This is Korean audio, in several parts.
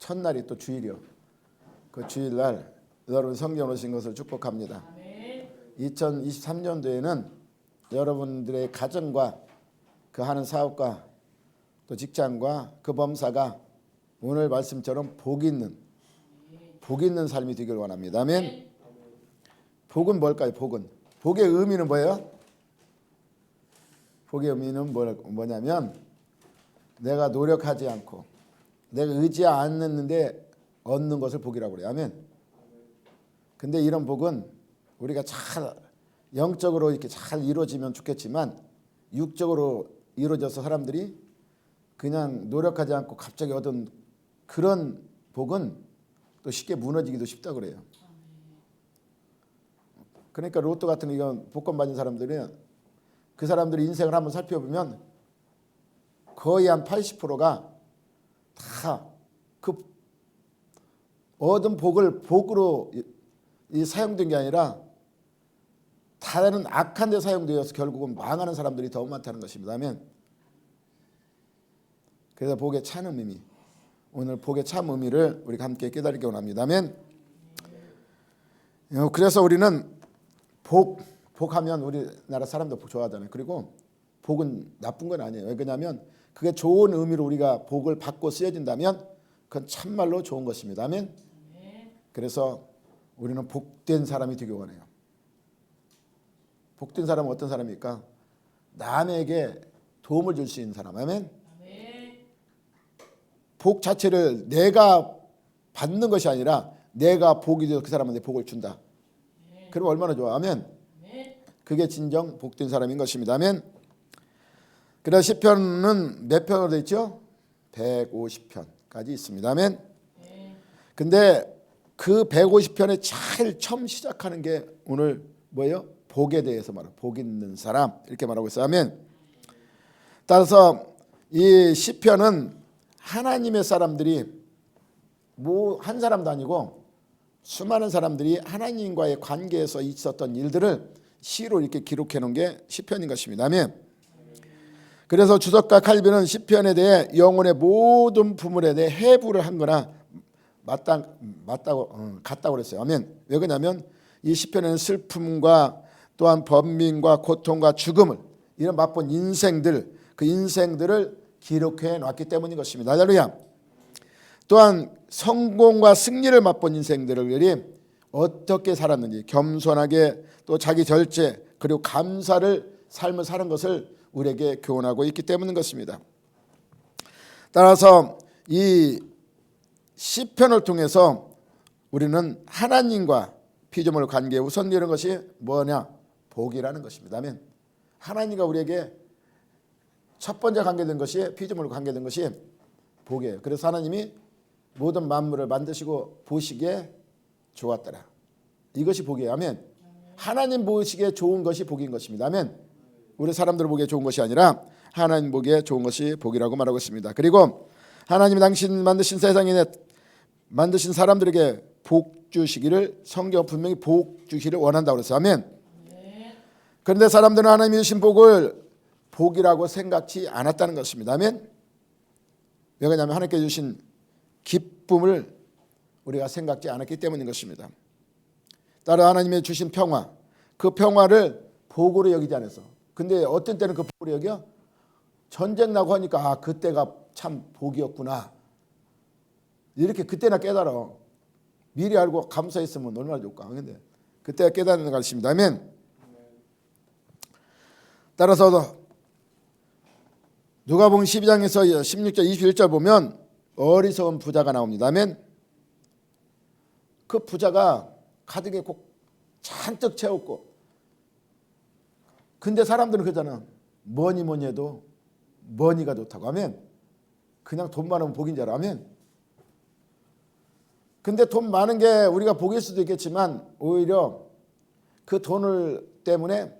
첫날이 또 주일이요. 그 주일날 여러분 성경 오신 것을 축복합니다. 2023년도에는 여러분들의 가정과 그 하는 사업과 또 직장과 그 범사가 오늘 말씀처럼 복 있는 삶이 되길 원합니다. 아멘. 복은 뭘까요? 복의 의미는 뭐예요? 복의 의미는 뭐냐면 내가 노력하지 않고 내가 의지 않았는데 얻는 것을 복이라고 그래요. 아멘. 근데 이런 복은 우리가 잘 영적으로 이렇게 잘 이루어지면 좋겠지만 육적으로 이루어져서 사람들이 그냥 노력하지 않고 갑자기 얻은 그런 복은 또 쉽게 무너지기도 쉽다 그래요. 그러니까 로또 같은 이건 복권 받은 사람들은 그 사람들의 인생을 한번 살펴보면 거의 한 80%가 다 그 얻은 복을 복으로 사용된 게 아니라 다른 악한 데 사용되어서 결국은 망하는 사람들이 더 많다는 것입니다. 아멘. 그래서 복의 참 의미, 오늘 복의 참 의미를 우리가 함께 깨달기 원합니다. 아멘. 그래서 우리는 복하면 우리나라 사람도 복 좋아하잖아요. 그리고 복은 나쁜 건 아니에요. 왜냐하면 그게 좋은 의미로 우리가 복을 받고 쓰여진다면 그건 참말로 좋은 것입니다. 아멘. 그래서 우리는 복된 사람이 되기 원해요. 복된 사람은 어떤 사람입니까? 남에게 도움을 줄 수 있는 사람. 아멘. 복 자체를 내가 받는 것이 아니라 내가 복이 되어 그 사람한테 복을 준다. 그럼 얼마나 좋아. 아멘. 그게 진정 복된 사람인 것입니다. 아멘. 그래서 시편은 몇 편으로 되어 있죠? 150편까지 있습니다. 아멘. 근데 그 150편에 제일 처음 시작하는 게 오늘 뭐예요? 복에 대해서 말해요. 복 있는 사람 이렇게 말하고 있어요. 아멘. 따라서 이 시편은 하나님의 사람들이 뭐 한 사람도 아니고 수많은 사람들이 하나님과의 관계에서 있었던 일들을 시로 이렇게 기록해 놓은 게 시편인 것입니다. 아멘. 그래서 주석가 칼빈은 시편에 대해 영혼의 모든 부분에 대해 해부를 한 거나 같다고 그랬어요. 아멘. 왜 그러냐면 이 시편에는 슬픔과 또한 번민과 고통과 죽음을 이런 맛본 인생들, 그 인생들을 기록해 놨기 때문인 것입니다. 할렐루야. 또한 성공과 승리를 맛본 인생들이 어떻게 살았는지 겸손하게 또 자기 절제 그리고 감사를 삶을 사는 것을 우리에게 교훈하고 있기 때문인 것입니다. 따라서 이 시편을 통해서 우리는 하나님과 피조물 관계에 우선 이런 것이 뭐냐? 복이라는 것입니다. 아멘. 하나님과 우리에게 첫 번째 관계된 것이 피조물과 관계된 것이 복이에요. 그래서 하나님이 모든 만물을 만드시고 보시기에 좋았더라. 이것이 복이에요. 아멘. 하나님 보시기에 좋은 것이 복인 것입니다. 아멘. 우리 사람들 보기에 좋은 것이 아니라 하나님 보기에 좋은 것이 복이라고 말하고 있습니다. 그리고 하나님이 당신 만드신 세상에 만드신 사람들에게 복 주시기를 성경 분명히 복 주시기를 원한다고 그랬어요. 아멘. 그런데 사람들은 하나님이 주신 복을 복이라고 생각지 않았다는 것입니다. 아멘. 왜 그러냐면 하나님께 주신 기쁨을 우리가 생각지 않았기 때문인 것입니다. 따라 하나님이 주신 평화, 그 평화를 복으로 여기지 않았어. 근데 어떤 때는 그 복으로 여겨? 전쟁 나고 하니까 그때가 참 복이었구나. 이렇게 그때나 깨달아. 미리 알고 감사했으면 얼마나 좋을까. 근데 그때가 깨닫는 것입니다. 아멘. 따라서 누가복음 12장에서 16절 21절 보면 어리석은 부자가 나옵니다. 아멘. 그 부자가 가득에 꼭 잔뜩 채웠고 근데 사람들은 그러잖아. 뭐니 해도 머니가 좋다고. 아멘. 그냥 돈 많으면 복인 줄 알아. 아멘. 근데 돈 많은 게 우리가 복일 수도 있겠지만 오히려 그 돈을 때문에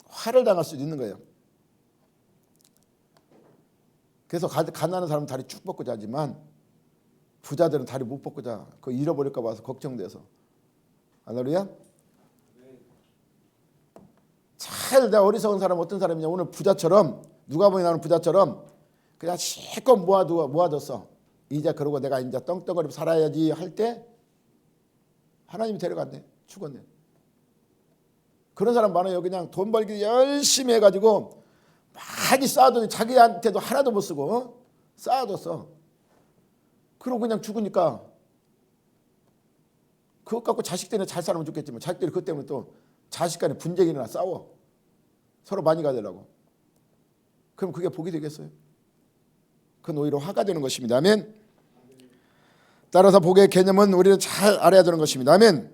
화를 당할 수도 있는 거예요. 그래서 가난한 사람은 다리 쭉 뻗고 자지만 부자들은 다리 못 뻗고 자. 그거 잃어버릴까 봐서 걱정돼서. 할렐루야. 잘 내가 어리석은 사람 어떤 사람이냐. 오늘 부자처럼 누가복음에 나오는 부자처럼 그냥 실컷 모아뒀어. 이제 그러고 내가 이제 떵떵거리고 살아야지 할 때 하나님이 데려갔네. 죽었네. 그런 사람 많아요. 그냥 돈 벌기 열심히 해가지고 많이 쌓아도 자기한테도 하나도 못 쓰고 쌓아뒀어. 그러고 그냥 죽으니까 그것 갖고 자식들이 잘 살면 좋겠지만 자식들이 그것 때문에 또 자식 간에 분쟁이 일어나 싸워. 서로 많이 가지려고. 그럼 그게 복이 되겠어요? 그건 오히려 화가 되는 것입니다. 아멘. 따라서 복의 개념은 우리는 잘 알아야 되는 것입니다. 아멘.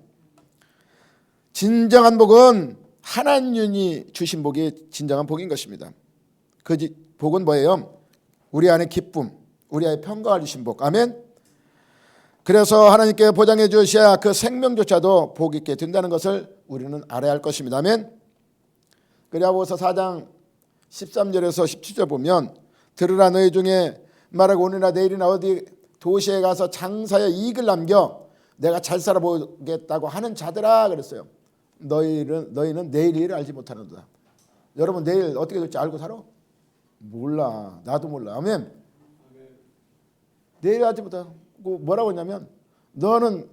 진정한 복은 하나님이 주신 복이 진정한 복인 것입니다. 그 복은 뭐예요? 우리 안에 기쁨, 우리 안에 평강을 주신 복. 아멘. 그래서 하나님께 보장해 주셔야 그 생명조차도 복 있게 된다는 것을 우리는 알아야 할 것입니다. 아멘. 그리하고서 4장 13절에서 17절 보면 들으라 너희 중에 말하고 오늘이나 내일이나 어디 도시에 가서 장사에 이익을 남겨 내가 잘 살아보겠다고 하는 자들아 그랬어요. 너희는 내일 일을 알지 못하는도다. 여러분 내일 어떻게 될지 알고 살아? 몰라. 나도 몰라. 아멘. 내일 알지 못하고 뭐라고 했냐면 너는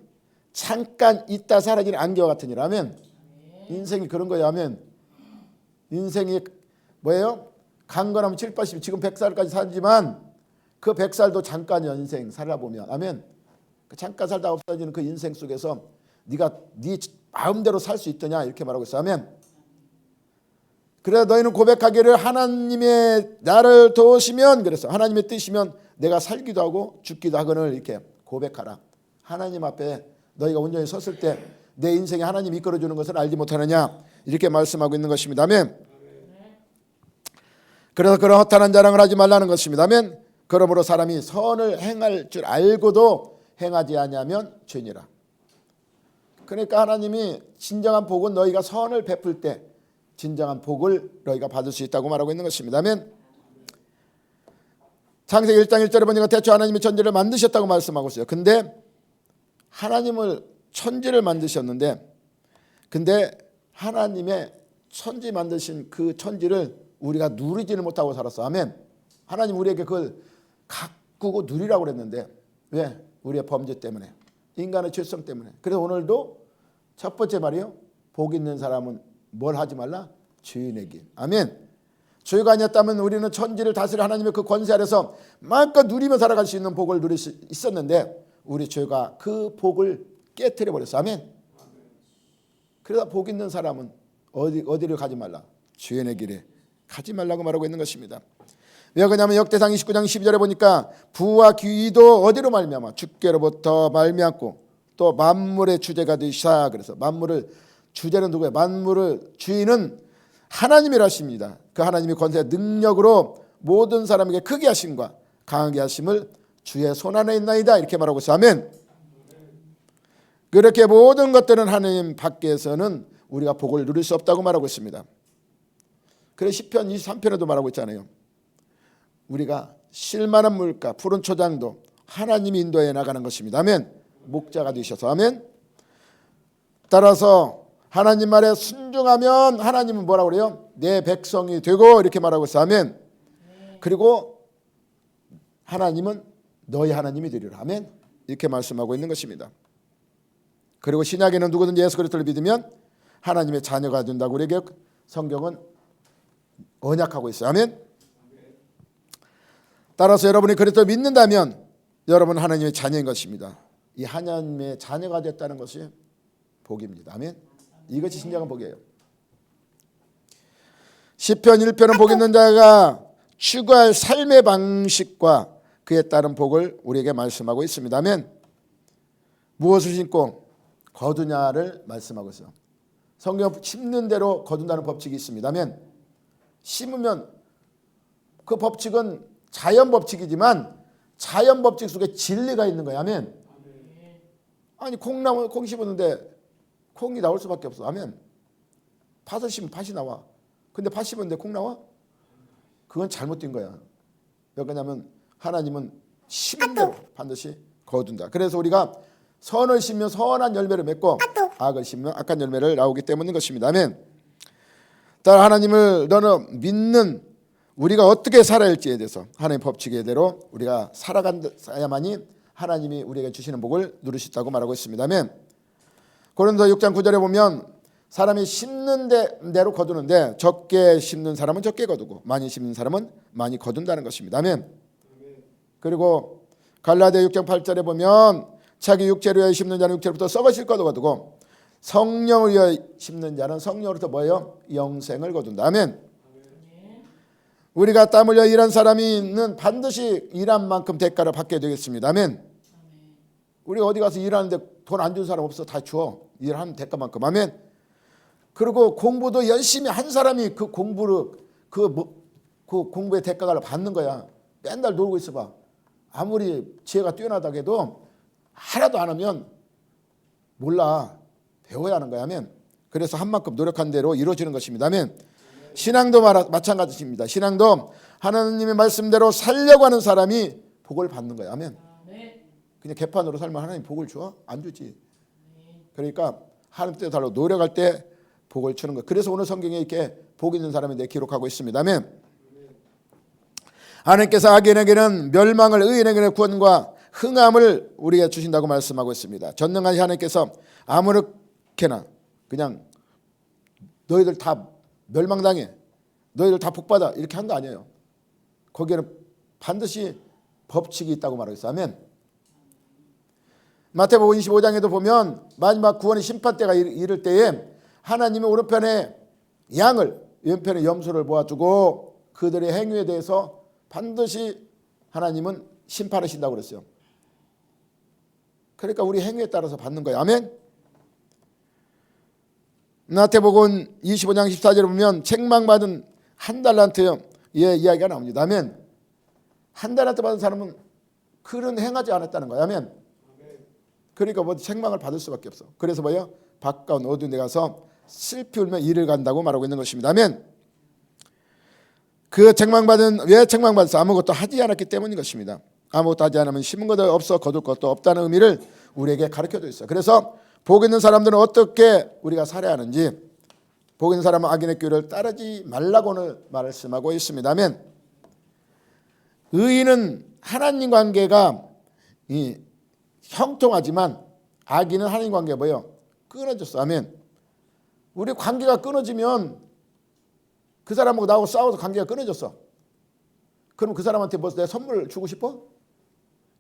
잠깐 있다 사라지는 안개와 같으니라. 아멘. 인생이 그런 거예요. 아멘. 인생이 뭐예요? 강건하면 7, 80 지금 100살까지 살지만 그 100살도 잠깐이야. 인생 살아보면. 아멘. 잠깐 살다 없어지는 그 인생 속에서 네가 네 마음대로 살 수 있더냐 이렇게 말하고 있어요. 아멘. 그래 너희는 고백하기를 하나님의 나를 도우시면 그래서 하나님의 뜻이면 내가 살기도 하고 죽기도 하거늘 이렇게 고백하라. 하나님 앞에 너희가 온전히 섰을 때 내 인생에 하나님이 이끌어주는 것을 알지 못하느냐 이렇게 말씀하고 있는 것입니다. 아멘. 그래서 그런 허탄한 자랑을 하지 말라는 것입니다. 아멘. 그러므로 사람이 선을 행할 줄 알고도 행하지 아니하면 죄니라. 그러니까 하나님이 진정한 복은 너희가 선을 베풀 때 진정한 복을 너희가 받을 수 있다고 말하고 있는 것입니다. 아멘. 창세기 1장 1절에 보니까 대초 하나님이 천지를 만드셨다고 말씀하고 있어요. 근데 하나님을 천지를 만드셨는데 근데 하나님의 천지 만드신 그 천지를 우리가 누리지를 못하고 살았어. 아멘. 하나님 우리에게 그걸 가꾸고 누리라고 그랬는데 왜? 우리의 범죄 때문에 인간의 죄성 때문에. 그래서 오늘도 첫 번째 말이요. 복 있는 사람은 뭘 하지 말라? 주인의 길. 아멘. 죄가 아니었다면 우리는 천지를 다스릴 하나님의 그 권세 아래서 마음껏 누리며 살아갈 수 있는 복을 누릴 수 있었는데 우리 죄가 그 복을 깨트려 버렸어. 아멘. 그래서 복 있는 사람은 어디를 가지 말라? 주인의 길에 가지 말라고 말하고 있는 것입니다. 왜 그러냐면 역대상 29장 12절에 보니까 부와 귀도 어디로 말미암아? 주께로부터 말미암고 또 만물의 주제가 되시사. 그래서 만물을 주제는 누구예요? 만물을 주인은 하나님이라 하십니다. 그 하나님이 권세 능력으로 모든 사람에게 크게 하심과 강하게 하심을 주의 손안에 있나이다 이렇게 말하고 있어요. 아멘. 그렇게 모든 것들은 하나님 밖에서는 우리가 복을 누릴 수 없다고 말하고 있습니다. 그래서 시편 23편에도 말하고 있잖아요. 우리가 쉴만한 물가 푸른 초장도 하나님이 인도해 나가는 것입니다. 아멘. 목자가 되셔서. 아멘. 따라서 하나님 말에 순종하면 하나님은 뭐라고 그래요? 내 백성이 되고 이렇게 말하고 있어요. 아멘. 그리고 하나님은 너희 하나님이 되리라. 아멘. 이렇게 말씀하고 있는 것입니다. 그리고 신약에는 누구든지 예수 그리스도를 믿으면 하나님의 자녀가 된다고 우리에게 성경은 언약하고 있어요. 아멘. 따라서 여러분이 그리스도를 믿는다면 여러분은 하나님의 자녀인 것입니다. 이 하나님의 자녀가 됐다는 것이 복입니다. 아멘. 이것이 진정한 복이에요. 시편 1편은 복 있는 자가 추구할 삶의 방식과 그에 따른 복을 우리에게 말씀하고 있습니다. 아멘. 무엇을 신고 거두냐를 말씀하고 있어요. 성경 심는 대로 거둔다는 법칙이 있습니다. 아멘. 심으면 그 법칙은 자연 법칙이지만 자연 법칙 속에 진리가 있는 거예요. 아멘. 아니 콩 심었는데 콩이 나올 수밖에 없어. 아멘. 팥을 심으면 팥이 나와. 근데 팥 심었는데 콩 나와? 그건 잘못된 거야. 왜 그러냐면 하나님은 심은 대로 반드시 거둔다. 그래서 우리가 선을 심으면 선한 열매를 맺고 악을 심으면 악한 열매를 나오기 때문인 것입니다. 아멘. 따라 하나님을 너는 믿는 우리가 어떻게 살아야 할지에 대해서 하나님의 법칙대로 우리가 살아가야만이 하나님이 우리에게 주시는 복을 누릴 수 있다고 말하고 있습니다. 아멘. 고린도 6장 9절에 보면 사람이 심는 대로 거두는데 적게 심는 사람은 적게 거두고 많이 심는 사람은 많이 거둔다는 것입니다. 아멘. 그리고 갈라디아 6장 8절에 보면 자기 육체를 위하여 심는 자는 육체로부터 썩으실 것을 거두고 성령을 위하여 심는 자는 성령으로부터 뭐예요? 영생을 거둔다. 아멘. 우리가 땀 흘려 일한 사람이는 반드시 일한 만큼 대가를 받게 되겠습니다. 아멘. 우리가 어디 가서 일하는데 돈 안 준 사람 없어? 다 줘. 일하는 대가만큼. 아멘. 그리고 공부도 열심히 한 사람이 그 공부를 그 공부의 대가를 받는 거야. 맨날 놀고 있어봐. 아무리 지혜가 뛰어나다고 해도 하나도 안 하면 몰라. 배워야 하는 거야. 아멘. 그래서 한 만큼 노력한 대로 이루어지는 것입니다. 아멘. 신앙도 마찬가지입니다. 신앙도 하나님의 말씀대로 살려고 하는 사람이 복을 받는 거야. 아멘. 그냥 개판으로 살면 하나님 복을 줘? 안 주지. 그러니까 하나님 뜻대로 살려고 노력할 때 복을 주는 거야. 그래서 오늘 성경에 이렇게 복 있는 사람에 대해 기록하고 있습니다. 아멘. 하나님께서 악인에게는 멸망을, 의인에게는 구원과 흥함을 우리에게 주신다고 말씀하고 있습니다. 전능한 하나님께서 아무렇게나 그냥 너희들 다 멸망당해, 너희들 다 복받아 이렇게 한 거 아니에요. 거기에는 반드시 법칙이 있다고 말하고 있어요. 아멘. 마태복음 25장에도 보면 마지막 구원의 심판때가 이를 때에 하나님이 오른편에 양을 왼편에 염소를 모아주고 그들의 행위에 대해서 반드시 하나님은 심판하신다고 그랬어요. 그러니까 우리 행위에 따라서 받는 거예요. 아멘. 마태복음 25장 14절에 보면 책망받은 한 달란트의 이야기가 나옵니다. 아멘. 한 달란트 받은 사람은 그런 행하지 않았다는 거예요. 아멘. 그러니까 뭐 책망을 받을 수밖에 없어. 그래서 뭐예요? 바깥 어두운 데 가서 슬피 울며 이를 간다고 말하고 있는 것입니다. 아멘. 그 책망받은 왜 책망받아서 아무것도 하지 않았기 때문인 것입니다. 아무것도 하지 않으면 심은 것도 없어 거둘 것도 없다는 의미를 우리에게 가르쳐줘 있어요. 그래서 복 있는 사람들은 어떻게 우리가 살아야 하는지, 복 있는 사람은 악인의 꾀를 따르지 말라고 오늘 말씀하고 있습니다. 아멘. 의인은 하나님 관계가 형통하지만 악인은 하나님 관계가 뭐예요? 끊어졌어. 아멘. 우리 관계가 끊어지면 그 사람하고 나하고 싸워서 관계가 끊어졌어. 그럼 그 사람한테 뭐 내가 선물 주고 싶어?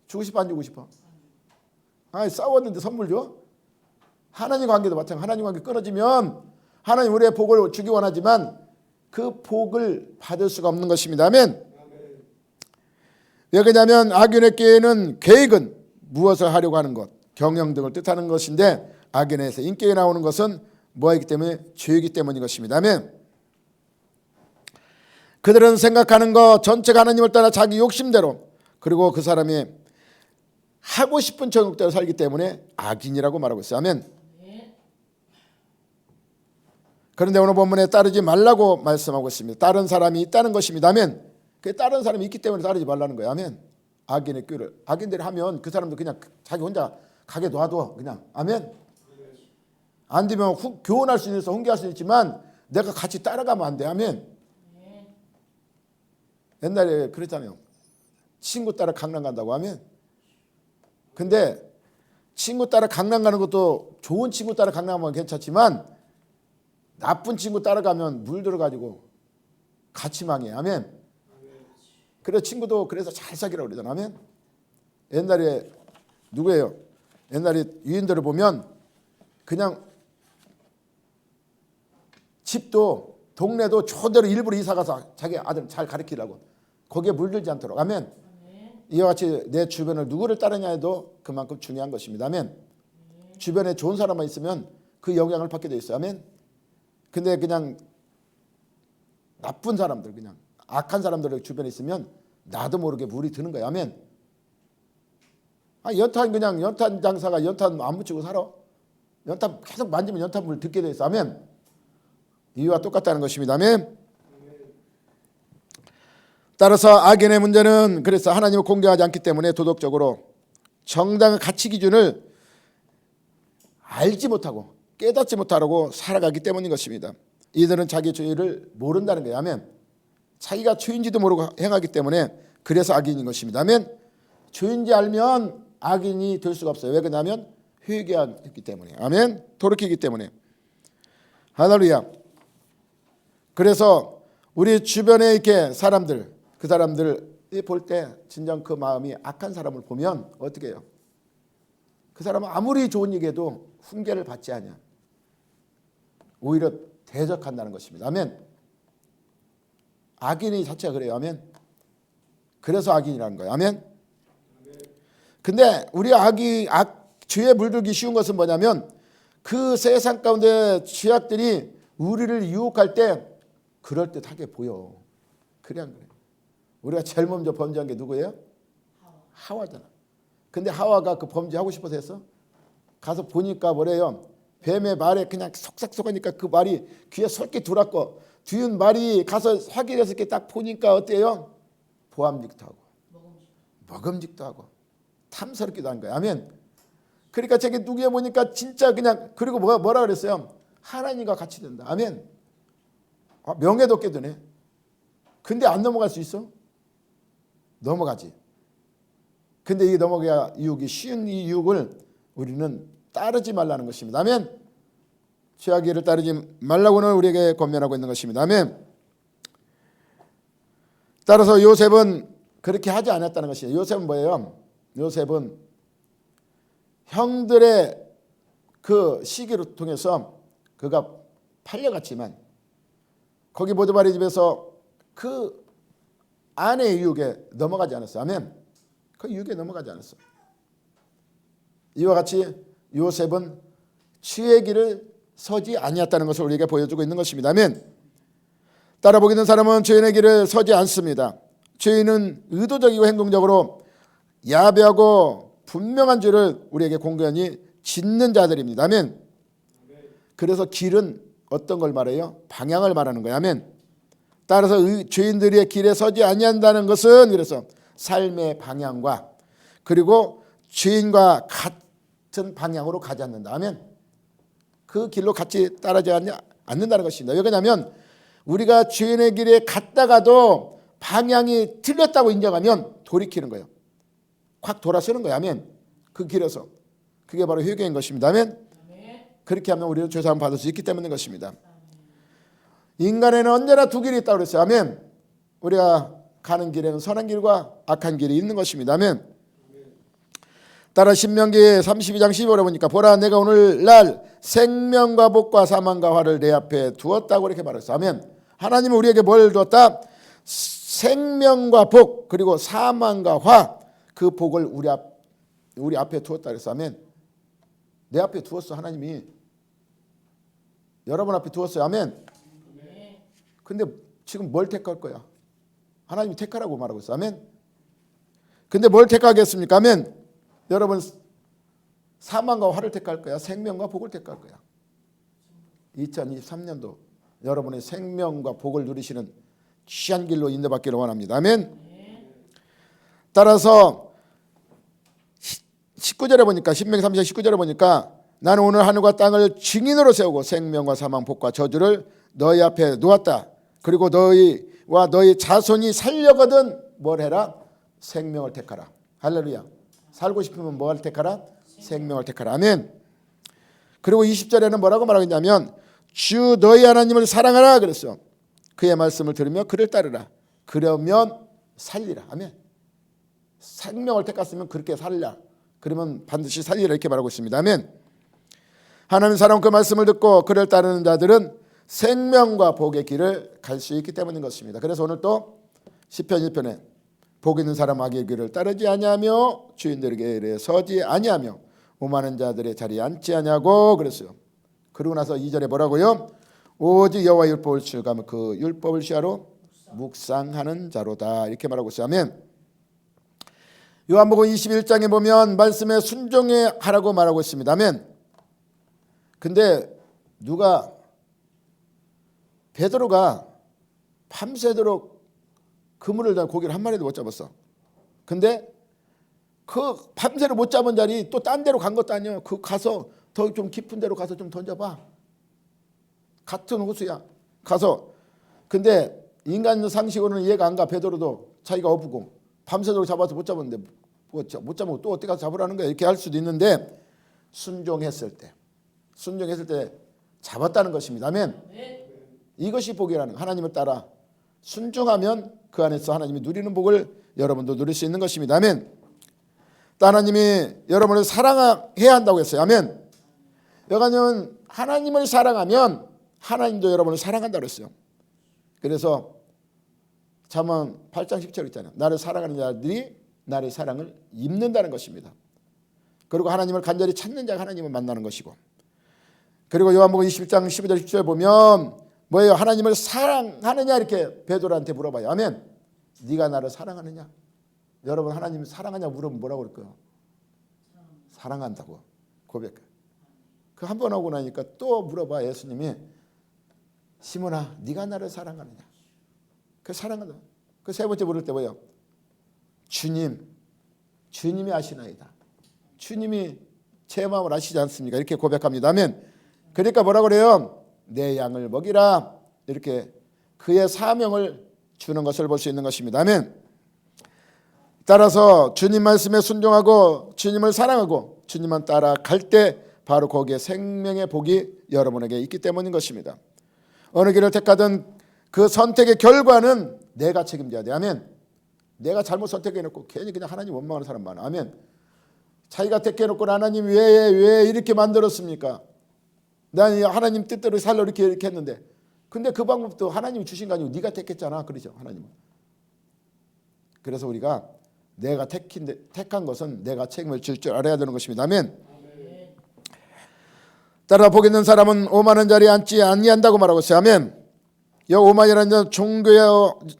주고 싶어 안 주고 싶어? 아니 싸웠는데 선물 줘? 하나님 관계도 마찬가지. 하나님 관계 끊어지면 하나님 우리의 복을 주기 원하지만 그 복을 받을 수가 없는 것입니다. 아멘. 왜 그러냐면 악인의 꾀에는 계획은 무엇을 하려고 하는 것, 경영 등을 뜻하는 것인데 악인에서 인격에 나오는 것은 뭐이기 때문에 죄이기 때문인 것입니다. 아멘. 그들은 생각하는 것 전체가 하나님을 따라 자기 욕심대로 그리고 그 사람이 하고 싶은 정욕대로 살기 때문에 악인이라고 말하고 있어요. 아멘. 그런데 오늘 본문에 따르지 말라고 말씀하고 있습니다. 다른 사람이 있다는 것입니다. 아멘. 그 다른 사람이 있기 때문에 따르지 말라는 거예요. 아멘. 악인의 꾀를 악인들이 하면 그 사람도 그냥 자기 혼자 가게 놔둬 그냥. 아멘. 안 되면 교훈할 수 있어서 훈계할 수 있지만 내가 같이 따라가면 안 돼. 아멘. 옛날에 그랬잖아요. 친구 따라 강남 간다고 하면. 근데 친구 따라 강남 가는 것도 좋은 친구 따라 강남 가면 괜찮지만 나쁜 친구 따라가면 물 들어가지고 같이 망해. 아멘. 그래서 친구도 그래서 잘 사귀라고 그러잖아. 아멘. 옛날에 누구예요? 옛날에 유인들을 보면 그냥 집도 동네도 좋은 데로 일부러 이사 가서 자기 아들 잘 가르치려고 거기에 물들지 않도록. 아멘. 이와 같이 내 주변을 누구를 따르냐에도 그만큼 중요한 것입니다. 아멘. 주변에 좋은 사람만 있으면 그 영향을 받게 돼 있어요. 아멘. 근데 그냥 나쁜 사람들, 그냥 악한 사람들 주변에 있으면 나도 모르게 물이 드는 거야. 아멘. 연탄 그냥 연탄 장사가 연탄 안 묻히고 살아. 연탄 계속 만지면 연탄 물 듣게 돼 있어. 아멘. 이와 똑같다는 것입니다. 아멘. 따라서 악인의 문제는 그래서 하나님을 공경하지 않기 때문에 도덕적으로 정당한 가치 기준을 알지 못하고 깨닫지 못하고 살아가기 때문인 것입니다. 이들은 자기 죄를 모른다는 거예요. 아멘. 자기가 죄인지도 모르고 행하기 때문에 그래서 악인인 것입니다. 아멘. 죄인지 알면 악인이 될 수가 없어요. 왜 그러냐면 회개하기 때문에. 아멘. 돌이키기 때문에. 할렐루야. 그래서 우리 주변에 이렇게 사람들, 그 사람들을 볼 때 진정 그 마음이 악한 사람을 보면 어떻게 해요? 그 사람은 아무리 좋은 얘기해도 훈계를 받지 않냐. 오히려 대적한다는 것입니다. 아멘. 악인이 자체가 그래요. 아멘. 그래서 악인이라는 거예요. 아멘. 근데 우리 죄에 물들기 쉬운 것은 뭐냐면 그 세상 가운데 죄악들이 우리를 유혹할 때 그럴듯하게 보여. 그래 안 그래? 우리가 제일 먼저 범죄한 게 누구예요? 하와잖아. 근데 하와가 그 범죄하고 싶어서 했어? 가서 보니까 뭐래요? 뱀의 말에 그냥 속삭속하니까 그 말이 귀에 솔깃 들어왔고 뒤은 말이 가서 확인해서 이렇게 딱 보니까 어때요? 보암직도 하고 먹음직도 하고 탐스럽기도 한 거야. 아멘. 그러니까 저게 누구에 보니까 진짜 그냥 그리고 뭐라 그랬어요? 하나님과 같이 된다. 아멘. 명예도 얻게 되네. 근데 안 넘어갈 수 있어? 넘어가지. 근데 이 넘어가야 유혹이 쉬운 이 유혹을 우리는 따르지 말라는 것입니다. 아멘. 죄악의 길을 따르지 말라고는 우리에게 권면하고 있는 것입니다. 아멘. 따라서 요셉은 그렇게 하지 않았다는 것이에요. 요셉은 뭐예요? 요셉은 형들의 그 시기를 통해서 그가 팔려갔지만 거기 보디발의 집에서 그 아내의 유혹에 넘어가지 않았어. 아멘. 그 유혹에 넘어가지 않았어. 이와 같이 요셉은 죄의 길을 서지 아니었다는 것을 우리에게 보여주고 있는 것입니다. 아멘. 따라보기 있는 사람은 죄인의 길을 서지 않습니다. 죄인은 의도적이고 행동적으로 야비하고 분명한 죄를 우리에게 공연히 짓는 자들입니다. 아멘. 그래서 길은 어떤 걸 말해요? 방향을 말하는 거예요. 아멘. 따라서 죄인들의 길에 서지 아니한다는 것은 그래서 삶의 방향과 그리고 죄인과 같은 방향으로 가지 않는다. 아멘. 그 길로 같이 따라지 않는다는 것입니다. 왜 그러냐면 우리가 죄인의 길에 갔다가도 방향이 틀렸다고 인정하면 돌이키는 거예요. 확 돌아서는 거예요. 아멘. 그 길에서. 그게 바로 회개인 것입니다. 아멘. 그렇게 하면 우리는 죄사함 받을 수 있기 때문인 것입니다. 인간에는 언제나 두 길이 있다고 그랬어요. 아멘. 우리가 가는 길에는 선한 길과 악한 길이 있는 것입니다. 아멘. 따라 신명기 32장 12절에 보니까 보라 내가 오늘날 생명과 복과 사망과 화를 내 앞에 두었다고 이렇게 말했어요. 아멘. 하나님은 우리에게 뭘 두었다? 생명과 복 그리고 사망과 화 그 복을 우리 앞에 두었다 그랬어. 아멘. 내 앞에 두었어. 하나님이 여러분 앞에 두었어요. 아멘. 근데 지금 뭘 택할 거야? 하나님이 택하라고 말하고 있어. 아멘. 근데 뭘 택하겠습니까? 아멘. 여러분 사망과 화를 택할 거야? 생명과 복을 택할 거야? 2023년도 여러분의 생명과 복을 누리시는 귀한 길로 인도받기를 원합니다. 아멘. 따라서 19절에 보니까 신명기 3장 19절에 보니까 나는 오늘 하늘과 땅을 증인으로 세우고 생명과 사망 복과 저주를 너희 앞에 놓았다. 그리고 너희와 너희 자손이 살려거든 뭘 해라? 생명을 택하라. 할렐루야. 살고 싶으면 뭘 택하라? 생명을 택하라. 아멘. 그리고 20절에는 뭐라고 말하고 있냐면 주 너희 하나님을 사랑하라 그랬어. 그의 말씀을 들으며 그를 따르라. 그러면 살리라. 아멘. 생명을 택했으면 그렇게 살리라. 그러면 반드시 살리라 이렇게 말하고 있습니다. 아멘. 하나님 사랑 그 말씀을 듣고 그를 따르는 자들은 생명과 복의 길을 갈 수 있기 때문인 것입니다. 그래서 오늘 또 시편 1편에 복 있는 사람 악의 길을 따르지 아니하며 주인들의 길에 서지 아니하며 오만한 자들의 자리에 앉지 아니하고 그랬어요. 그러고 나서 2절에 뭐라고요? 오직 여호와 율법을 추구하며 그 율법을 시하로 묵상하는 자로다 이렇게 말하고 있어요. 아멘. 요한복음 21장에 보면 말씀에 순종하라고 말하고 있습니다. 아멘. 근데 베드로가 밤새도록 그물을 단 고기를 한 마리도 못 잡았어. 근데 그 밤새를 못 잡은 자리 또 딴 데로 간 것도 아니에요. 그 가서 더 좀 깊은 데로 가서 좀 던져봐. 같은 호수야. 가서 근데 인간 상식으로는 이해가 안 가. 베드로도 자기가 어부고 밤새도록 잡아서 못 잡았는데 못 잡으면 또 어떻게 가서 잡으라는 거야. 이렇게 할 수도 있는데 순종했을 때 잡았다는 것입니다. 아멘. 이것이 복이라는 거예요. 하나님을 따라 순종하면 그 안에서 하나님이 누리는 복을 여러분도 누릴 수 있는 것입니다. 아멘. 또 하나님이 여러분을 사랑해야 한다고 했어요. 아멘. 여러분은 하나님을 사랑하면 하나님도 여러분을 사랑한다고 했어요. 그래서 잠언 8장 10절 있잖아요. 나를 사랑하는 자들이 나의 사랑을 입는다는 것입니다. 그리고 하나님을 간절히 찾는 자가 하나님을 만나는 것이고, 그리고 요한복음 21장 12절 10절에 보면 뭐예요? 하나님을 사랑하느냐 이렇게 베드로한테 물어봐요. 아멘. 네가 나를 사랑하느냐? 여러분 하나님 사랑하냐 물으면 뭐라고 그럴까요? 사랑한다고 고백해. 그 한 번 하고 나니까 또 물어봐. 예수님이 시몬아 네가 나를 사랑하느냐? 그 사랑한다. 그 세 번째 물을 때 뭐예요? 주님이 아시나이다. 주님이 제 마음을 아시지 않습니까? 이렇게 고백합니다. 아멘. 그러니까 뭐라고 그래요? 내 양을 먹이라. 이렇게 그의 사명을 주는 것을 볼 수 있는 것입니다. 아멘. 따라서 주님 말씀에 순종하고 주님을 사랑하고 주님만 따라갈 때 바로 거기에 생명의 복이 여러분에게 있기 때문인 것입니다. 어느 길을 택하든 그 선택의 결과는 내가 책임져야 돼. 아멘. 내가 잘못 선택해놓고 괜히 그냥 하나님 원망하는 사람 많아. 아멘. 자기가 택해놓고 하나님 왜 이렇게 만들었습니까? 난 하나님 뜻대로 살려 이렇게 했는데, 근데 그 방법도 하나님이 주신 거 아니고 네가 택했잖아. 그러죠 하나님은. 그래서 우리가 내가 택한 것은 내가 책임을 질 줄 알아야 되는 것입니다. 아멘. 따라 복 있는 사람은 오만한 자리에 앉지 아니한다고 말하고 있어요. 아멘. 이 오만이라는 자는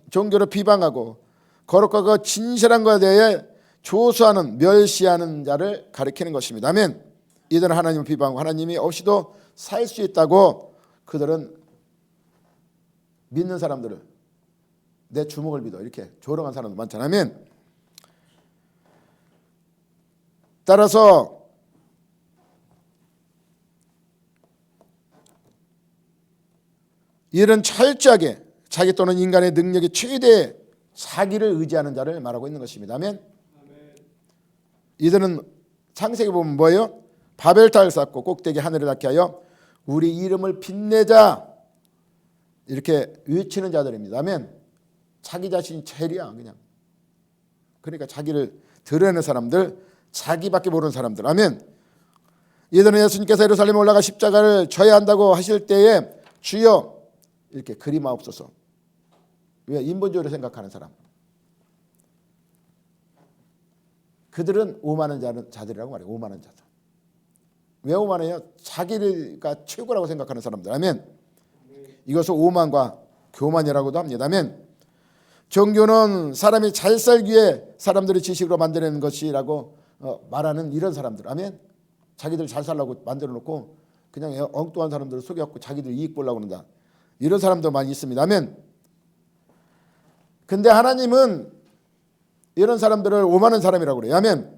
종교를 비방하고 거룩과 그 진실한 것에 대해 조수하는 멸시하는 자를 가리키는 것입니다. 아멘. 이들은 하나님을 비방하고 하나님이 없이도 살 수 있다고 그들은 믿는 사람들을 내 주먹을 믿어 이렇게 조롱한 사람도 많잖아요. 아멘. 따라서 이들은 철저하게 자기 또는 인간의 능력이 최대 자기를 의지하는 자를 말하고 있는 것입니다. 아멘. 이들은 창세기 보면 뭐예요? 바벨탑을 쌓고 꼭대기 하늘을 닿게 하여 우리 이름을 빛내자 이렇게 외치는 자들입니다. 아멘. 자기 자신이 제일이야 그냥. 그러니까 자기를 드러내는 사람들, 자기밖에 모르는 사람들. 아멘. 이들은 예수님께서 예루살렘에 올라가 십자가를 져야 한다고 하실 때에 주여 이렇게 그리마옵소서. 왜? 인본주의로 생각하는 사람. 그들은 오만한 자들이라고 말해요. 오만한 자들. 왜 오만해요? 자기가 최고라고 생각하는 사람들. 아멘. 이것을 오만과 교만이라고도 합니다. 아멘. 종교는 사람이 잘 살기 위해 사람들의 지식으로 만들어낸 것이라고 말하는 이런 사람들. 아멘. 자기들 잘 살라고 만들어 놓고 그냥 엉뚱한 사람들을 속여갖고 자기들 이익 보려고 한다. 이런 사람도 많이 있습니다. 아멘. 근데 하나님은 이런 사람들을 오만한 사람이라고 그래요. 아멘.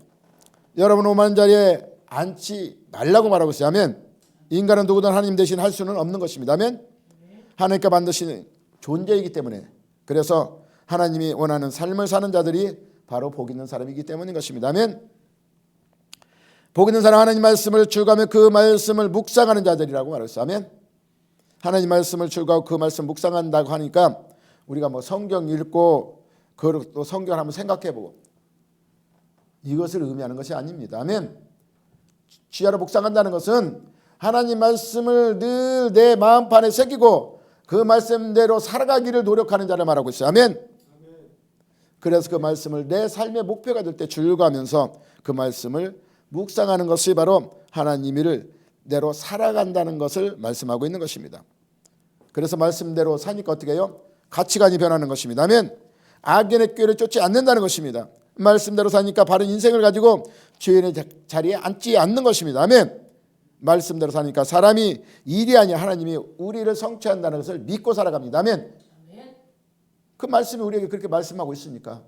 여러분 오만한 자리에 앉지 말라고 말하고 있어요. 아멘. 인간은 누구든 하나님 대신 할 수는 없는 것입니다. 아멘. 하나님께 만드신 존재이기 때문에, 그래서 하나님이 원하는 삶을 사는 자들이 바로 복 있는 사람이기 때문인 것입니다. 아멘. 복 있는 사람, 하나님 말씀을 주가며 그 말씀을 묵상하는 자들이라고 말했어요. 아멘. 하나님 말씀을 주가고 그 말씀 묵상한다고 하니까 우리가 뭐 성경 읽고 또 성경을 한번 생각해보고 이것을 의미하는 것이 아닙니다. 아멘. 주야로 묵상한다는 것은 하나님 말씀을 늘 내 마음판에 새기고 그 말씀대로 살아가기를 노력하는 자를 말하고 있어요. 아멘. 그래서 그 말씀을 내 삶의 목표가 될 때 즐거워하면서 그 말씀을 묵상하는 것이 바로 하나님을 대로 살아간다는 것을 말씀하고 있는 것입니다. 그래서 말씀대로 사니까 어떻게 해요? 가치관이 변하는 것입니다. 아멘. 악인의 꾀를 쫓지 않는다는 것입니다. 말씀대로 사니까 바른 인생을 가지고 죄인의 자리에 앉지 않는 것입니다. 아멘. 말씀대로 사니까 사람이 일이 아니라 하나님이 우리를 성취한다는 것을 믿고 살아갑니다. 아멘. 그 말씀이 우리에게 그렇게 말씀하고 있으니까.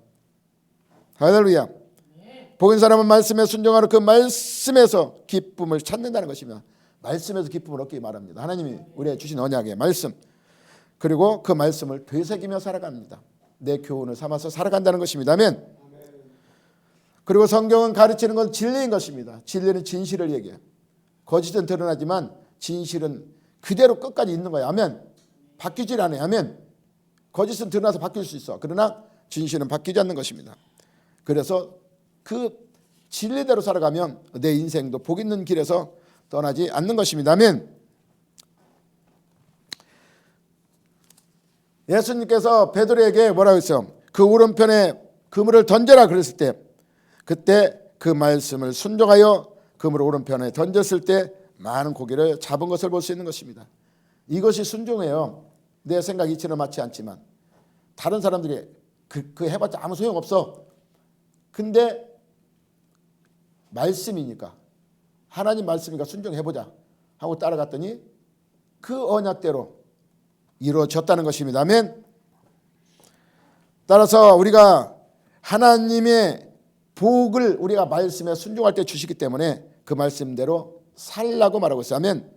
할렐루야. 복인 사람은 말씀에 순종하는 그 말씀에서 기쁨을 찾는다는 것입니다. 말씀에서 기쁨을 얻기 말합니다. 하나님이 우리에게 주신 언약의 말씀. 그리고 그 말씀을 되새기며 살아갑니다. 내 교훈을 삼아서 살아간다는 것입니다. 아멘. 그리고 성경은 가르치는 건 진리인 것입니다. 진리는 진실을 얘기해요. 거짓은 드러나지만 진실은 그대로 끝까지 있는 거예요. 아멘. 바뀌질 않아요. 아멘. 거짓은 드러나서 바뀔 수 있어. 그러나 진실은 바뀌지 않는 것입니다. 그래서 그 진리대로 살아가면 내 인생도 복 있는 길에서 떠나지 않는 것입니다. 아멘. 예수님께서 베드로에게 뭐라고 했어요? 그 오른편에 그물을 던져라 그랬을 때, 그때 그 말씀을 순종하여 그물 오른편에 던졌을 때 많은 고기를 잡은 것을 볼 수 있는 것입니다. 이것이 순종이에요. 내 생각 이치는 맞지 않지만 다른 사람들이 그 해봤자 아무 소용없어. 근데 말씀이니까, 하나님 말씀이니까 순종해보자 하고 따라갔더니 그 언약대로 이루어졌다는 것입니다. 아멘. 따라서 우리가 하나님의 복을 우리가 말씀에 순종할 때 주시기 때문에 그 말씀대로 살라고 말하고 있어요. 아멘.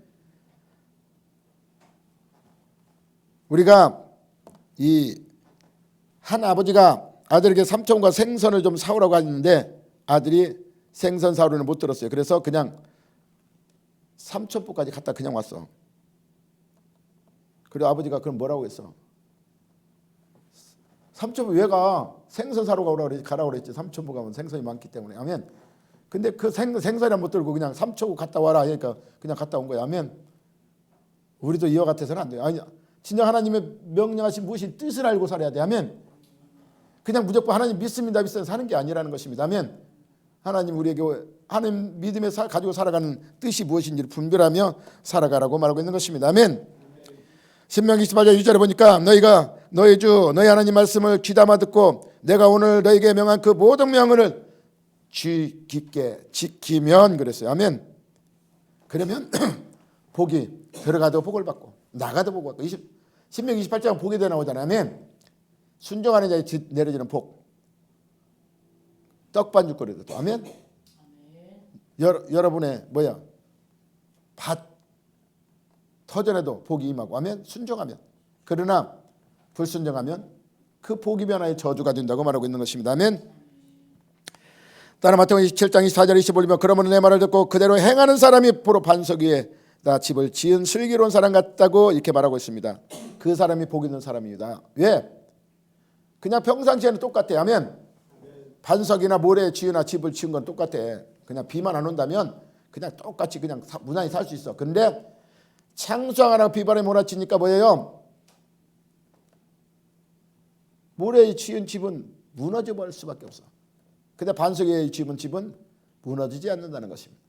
우리가 이 한 아버지가 아들에게 삼촌과 생선을 좀 사오라고 했는데 아들이 생선 사오려는 못 들었어요. 그래서 그냥 삼천포까지 갔다 그냥 왔어. 그리고 아버지가 그럼 뭐라고 했어? 삼천포 왜 가? 생선 사러 가라고 그랬지. 삼천포 가면 생선이 많기 때문에. 아멘. 근데 그 생선이라 못 들고 그냥 삼천포 갔다 와라 하니까 그냥 갔다 온 거야. 아멘. 우리도 이와 같아서는 안 돼요. 아니, 진짜 하나님의 명령하신 무엇인 뜻을 알고 살아야 돼. 아멘. 그냥 무조건 하나님 믿습니다 사는 게 아니라는 것입니다. 아멘. 하나님 우리에게 하나님 믿음에 가지고 살아가는 뜻이 무엇인지를 분별하며 살아가라고 말하고 있는 것입니다. 아멘. 신명기 28장 1절에 보니까 너희가 너희 주 너희 하나님 말씀을 귀담아 듣고 내가 오늘 너희에게 명한 그 모든 명을 주의 깊게 지키면 그랬어요. 아멘. 그러면 복이 들어가도 복을 받고 나가도 복을 받고 신명기 28장 복에 대해 나오잖아요. 아멘. 순종하는 자에 내려지는 복. 떡반죽거리도 아멘. 여러분의 밭 터전에도 복이 임하고 아멘. 순종하면. 그러나 불순종하면 그 복이 변화의 저주가 된다고 말하고 있는 것입니다. 아멘. 따라 마태복음 27장 24절 25절이면 그러므로 내 말을 듣고 그대로 행하는 사람이 보로 반석 위에 나 집을 지은 슬기로운 사람 같다고 이렇게 말하고 있습니다. 그 사람이 복 있는 사람입니다. 왜? 그냥 평상시에는 똑같아. 아멘. 반석이나 모래에 지으나 집을 지은 건 똑같아. 그냥 비만 안 온다면 그냥 똑같이 그냥 무난히 살 수 있어. 근데 창수하거나 비바람이 몰아치니까 뭐예요? 모래에 지은 집은 무너져 버릴 수밖에 없어. 근데 반석에 지은 집은 무너지지 않는다는 것입니다.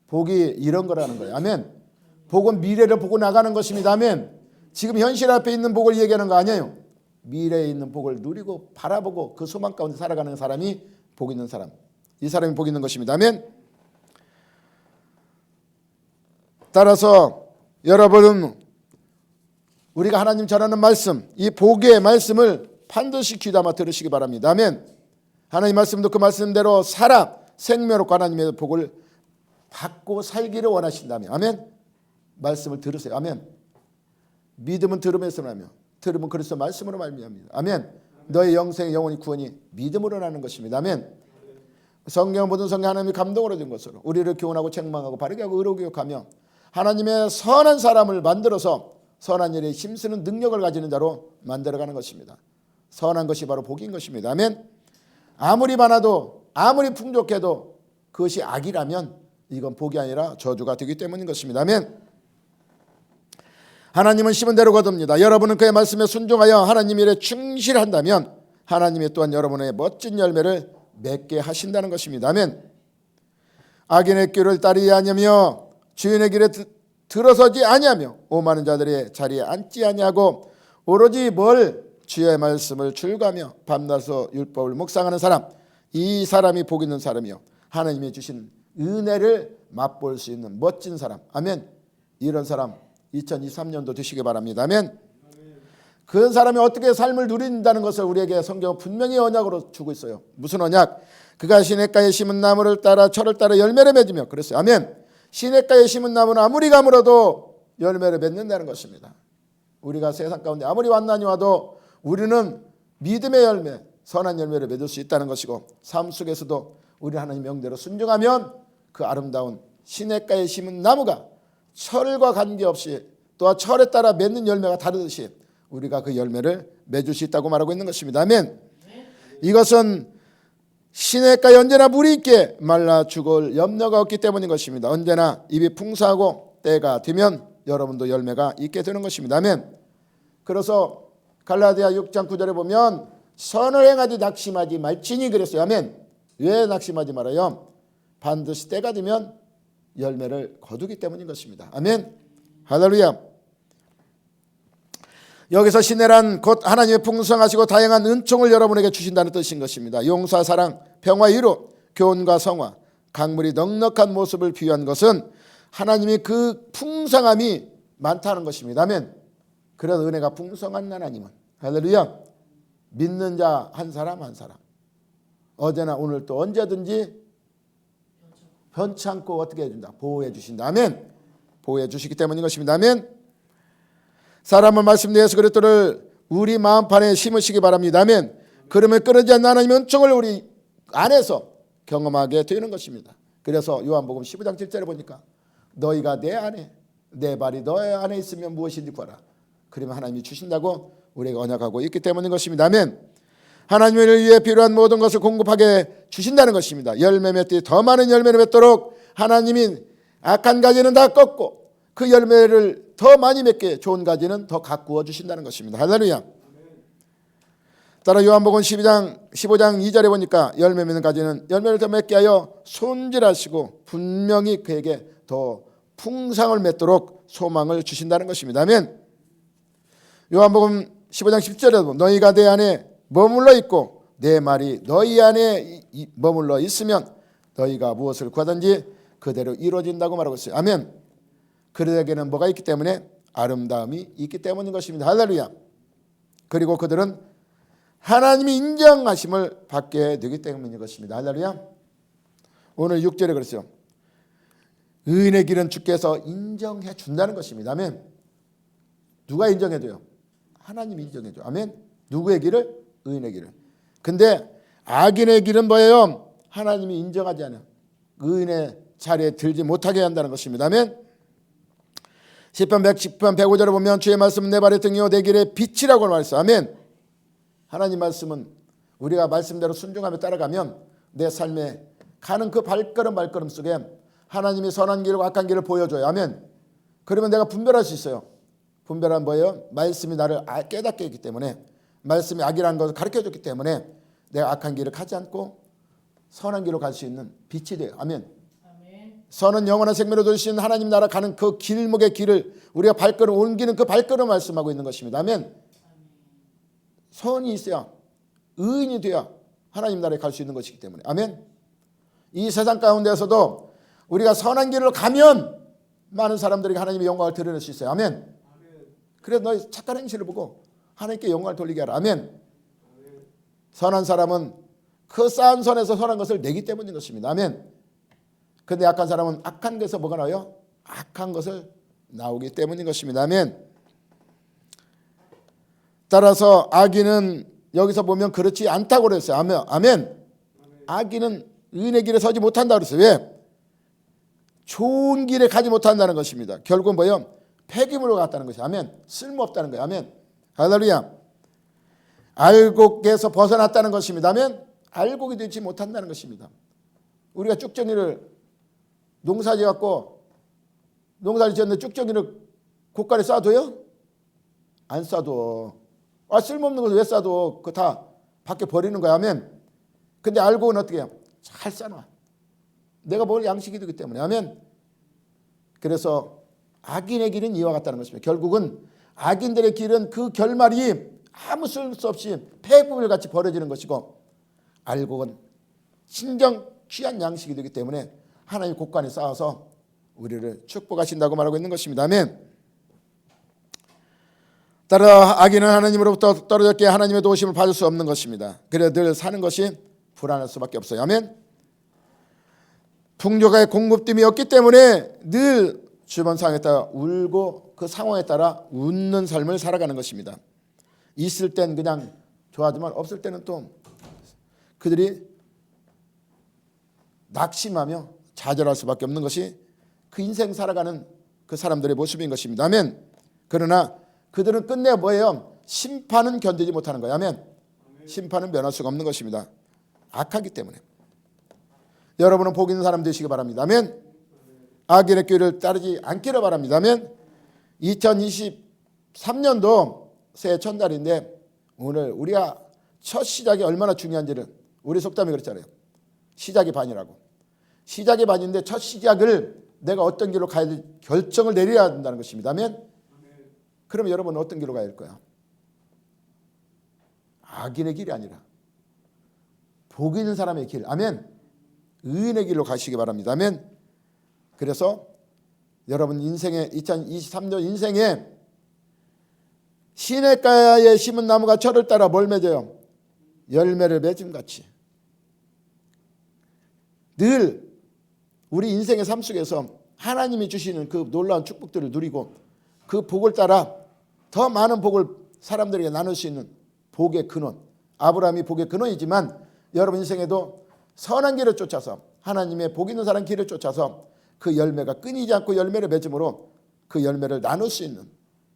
복이 이런 거라는 거예요. 아멘. 복은 미래를 보고 나가는 것입니다. 아멘. 지금 현실 앞에 있는 복을 얘기하는 거 아니에요. 미래에 있는 복을 누리고 바라보고 그 소망 가운데 살아가는 사람이 복 있는 사람. 이 사람이 복 있는 것입니다. 아멘. 따라서 여러분은 우리가 하나님 전하는 말씀, 이 복의 말씀을 반드시 귀담아 들으시기 바랍니다. 아멘. 하나님 말씀도 그 말씀대로 살아 생명으로 하나님의 복을 받고 살기를 원하신다면 아멘. 말씀을 들으세요. 아멘. 믿음은 들음에서 나며 들으면 그리스도 말씀으로 말미암니다. 아멘. 너의 영생의 영혼이 구원이 믿음으로 나는 것입니다. 아멘. 성경 모든 성경 하나님이 감동으로 된 것으로 우리를 교훈하고 책망하고 바르게 하고 의로 교육하며 하나님의 선한 사람을 만들어서 선한 일에 힘쓰는 능력을 가지는 자로 만들어가는 것입니다. 선한 것이 바로 복인 것입니다. 아멘. 아무리 많아도 아무리 풍족해도 그것이 악이라면 이건 복이 아니라 저주가 되기 때문인 것입니다. 아멘. 하나님은 심은 대로 거둡니다. 여러분은 그의 말씀에 순종하여 하나님 일에 충실한다면 하나님이 또한 여러분의 멋진 열매를 맺게 하신다는 것입니다. 아멘. 악인의 길을 따르지 아니하며 주인의 길에 들어서지 아니하며 오만한 자들의 자리에 앉지 아니하고 오로지 주의 말씀을 출가하며 밤낮으로 율법을 묵상하는 사람, 이 사람이 복 있는 사람이요 하나님이 주신 은혜를 맛볼 수 있는 멋진 사람. 아멘. 이런 사람 2023년도 되시기 바랍니다. 아멘. 그 사람이 어떻게 삶을 누린다는 것을 우리에게 성경은 분명히 언약으로 주고 있어요. 무슨 언약? 그가 시냇가에 심은 나무를 따라 철을 따라 열매를 맺으며 그랬어요. 아멘. 시냇가에 심은 나무는 아무리 가물어도 열매를 맺는다는 것입니다. 우리가 세상 가운데 아무리 환난이 와도 우리는 믿음의 열매, 선한 열매를 맺을 수 있다는 것이고, 삶 속에서도 우리 하나님 명대로 순종하면 그 아름다운 시냇가에 심은 나무가 철과 관계없이 또한 철에 따라 맺는 열매가 다르듯이 우리가 그 열매를 맺을 수 있다고 말하고 있는 것입니다. 아멘. 이것은 시냇가에 언제나 물이 있게 말라 죽을 염려가 없기 때문인 것입니다. 언제나 입이 풍성하고 때가 되면 여러분도 열매가 있게 되는 것입니다. 아멘. 그래서 갈라디아 6장 9절에 보면 선을 행하지 낙심하지 말지니 그랬어요. 아멘. 왜 낙심하지 말아요? 반드시 때가 되면 열매를 거두기 때문인 것입니다. 아멘. 할렐루야. 여기서 시내란 곧 하나님의 풍성하시고 다양한 은총을 여러분에게 주신다는 뜻인 것입니다. 용서, 사랑, 평화, 위로, 교훈과 성화, 강물이 넉넉한 모습을 비유한 것은 하나님이 그 풍성함이 많다는 것입니다. 아멘. 그래서 은혜가 풍성한 하나님은, 할렐루야, 믿는 자 한 사람 한 사람 어제나 오늘 또 언제든지 변치 않고 어떻게 해준다? 보호해 주신다. 아멘. 보호해 주시기 때문인 것입니다. 아멘. 사람은 말씀 내 예수 그리스도를 우리 마음판에 심으시기 바랍니다. 아멘. 그러면 끊어지지 않는 하나님의 은총을 우리 안에서 경험하게 되는 것입니다. 그래서 요한복음 15장 7절에 보니까 너희가 내 안에, 내 발이 너의 안에 있으면 무엇인지 구하라. 그러면 하나님이 주신다고 우리가 언약하고 있기 때문인 것입니다. 아멘. 하나님을 위해 필요한 모든 것을 공급하게 주신다는 것입니다. 열매 맺듯이 더 많은 열매를 맺도록 하나님이 악한 가지는 다 꺾고 그 열매를 더 많이 맺게 좋은 가지는 더 가꾸어 주신다는 것입니다. 할렐루야. 따라 요한복음 15장 2절에 보니까 열매 맺는 가지는 열매를 더 맺게 하여 손질하시고 분명히 그에게 더 풍성을 맺도록 소망을 주신다는 것입니다. 아멘. 요한복음 15장 10절에도 보면 너희가 내 안에 머물러 있고 내 말이 너희 안에 머물러 있으면 너희가 무엇을 구하든지 그대로 이루어진다고 말하고 있어요. 아멘. 그들에게는 뭐가 있기 때문에? 아름다움이 있기 때문인 것입니다. 할렐루야. 그리고 그들은 하나님이 인정하심을 받게 되기 때문인 것입니다. 할렐루야. 오늘 6절에 그랬어요. 의인의 길은 주께서 인정해 준다는 것입니다. 아멘. 누가 인정해줘요? 하나님이 인정해줘. 아멘. 누구의 길을? 의인의 길을. 근데 악인의 길은 뭐예요? 하나님이 인정하지 않아요. 의인의 자리에 들지 못하게 한다는 것입니다. 아멘. 시편 110편 105절에 보면 주의 말씀은 내 발의 등이요 내 길의 빛이라고 말했어요. 아멘. 하나님 말씀은 우리가 말씀대로 순종하며 따라가면 내 삶에 가는 그 발걸음 속에 하나님이 선한 길과 악한 길을 보여줘요. 아멘. 그러면 내가 분별할 수 있어요. 분별한 뭐예요? 말씀이 나를 깨닫게 했기 때문에, 말씀이 악이라는 것을 가르쳐줬기 때문에 내가 악한 길을 가지 않고 선한 길로 갈 수 있는 빛이 돼요. 아멘. 선은 영원한 생명을 주신 하나님 나라 가는 그 길목의 길을 우리가 발걸음 옮기는 그 발걸음 말씀하고 있는 것입니다. 아멘. 선이 있어야, 의인이 돼야 하나님 나라에 갈 수 있는 것이기 때문에. 아멘. 이 세상 가운데서도 우리가 선한 길을 가면 많은 사람들에게 하나님의 영광을 드러낼 수 있어요. 아멘. 그래서 너희 착한 행실을 보고 하나님께 영광을 돌리게 하라. 아멘. 선한 사람은 그 쌓은 선에서 선한 것을 내기 때문인 것입니다. 아멘. 근데 악한 사람은 악한 것에서 뭐가 나와요? 악한 것을 나오기 때문인 것입니다. 아멘. 따라서 악인은 여기서 보면 그렇지 않다고 그랬어요. 아멘. 악인은 의인의 길에 서지 못한다고 그랬어요. 왜? 좋은 길에 가지 못한다는 것입니다. 결국은 뭐예요? 폐기물로 갔다는 것이. 아멘. 쓸모없다는 거예요. 아멘. 할렐루야. 알곡에서 벗어났다는 것입니다. 아멘. 알곡이 되지 못한다는 것입니다. 우리가 쭉정이를 농사지 갖고 농사를 지었는데 쭉정이를 고가에 싸둬요? 안 싸둬. 쓸모없는 것을 왜 싸둬? 그거 다 밖에 버리는 거야. 아멘. 근데 알곡은 어떻게 해요? 잘 싸놔. 내가 먹을 양식이 되기 때문에. 아멘. 그래서 악인의 길은 이와 같다는 것입니다. 결국은 악인들의 길은 그 결말이 아무 쓸수 없이 폐부물 같이 버려지는 것이고, 알곡은 신경 귀한 양식이 되기 때문에 하나님 곳간에 쌓아서 우리를 축복하신다고 말하고 있는 것입니다. 아멘. 따라 악인은 하나님으로부터 떨어졌기에 하나님의 도우심을 받을 수 없는 것입니다. 그래서 늘 사는 것이 불안할 수밖에 없어요. 아멘. 풍족의 공급됨이 없기 때문에 늘 주변 상황에 따라 울고 그 상황에 따라 웃는 삶을 살아가는 것입니다. 있을 땐 그냥 좋아하지만 없을 때는 또 그들이 낙심하며 좌절할 수밖에 없는 것이 그 인생 살아가는 그 사람들의 모습인 것입니다. 아멘. 그러나 그들은 끝내 뭐예요? 심판은 견디지 못하는 거예요. 아멘. 심판은 면할 수가 없는 것입니다. 악하기 때문에. 여러분은 복 있는 사람 되시기 바랍니다. 아멘. 악인의 꾀를 따르지 않기를 바랍니다. 아멘. 2023년도 새해 첫날인데 오늘 우리가 첫 시작이 얼마나 중요한지를 우리 속담이 그랬잖아요. 시작이 반이라고. 시작이 반인데 첫 시작을 내가 어떤 길로 가야 될 결정을 내려야 한다는 것입니다. 아멘. 그럼 여러분은 어떤 길로 가야 할 거야? 악인의 길이 아니라 복 있는 사람의 길. 아멘. 의인의 길로 가시기 바랍니다. 아멘. 그래서 여러분 인생의 2023년 인생에 시냇가에 심은 나무가 철을 따라 뭘 맺어요? 열매를 맺음같이 늘 우리 인생의 삶 속에서 하나님이 주시는 그 놀라운 축복들을 누리고 그 복을 따라 더 많은 복을 사람들에게 나눌 수 있는 복의 근원, 아브라함이 복의 근원이지만 여러분 인생에도 선한 길을 쫓아서 하나님의 복 있는 사람 길을 쫓아서 그 열매가 끊이지 않고 열매를 맺음으로 그 열매를 나눌 수 있는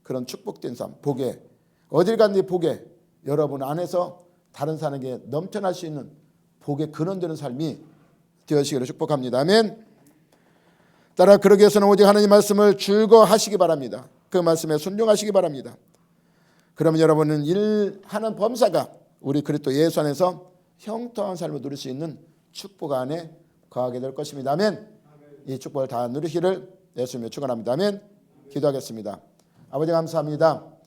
그런 축복된 삶, 복에 어딜 갔니 복에 여러분 안에서 다른 사람에게 넘쳐날 수 있는 복의 근원되는 삶이 되어지기를 축복합니다. 아멘. 따라 그러기 위해서는 오직 하나님 말씀을 즐거워하시기 바랍니다. 그 말씀에 순종하시기 바랍니다. 그러면 여러분은 일하는 범사가 우리 그리스도 예수 안에서 형통한 삶을 누릴 수 있는 축복 안에 거하게 될 것입니다. 아멘. 이 축복을 다 누리기를 예수님의 축원합니다. 아멘. 기도하겠습니다. 아버지 감사합니다.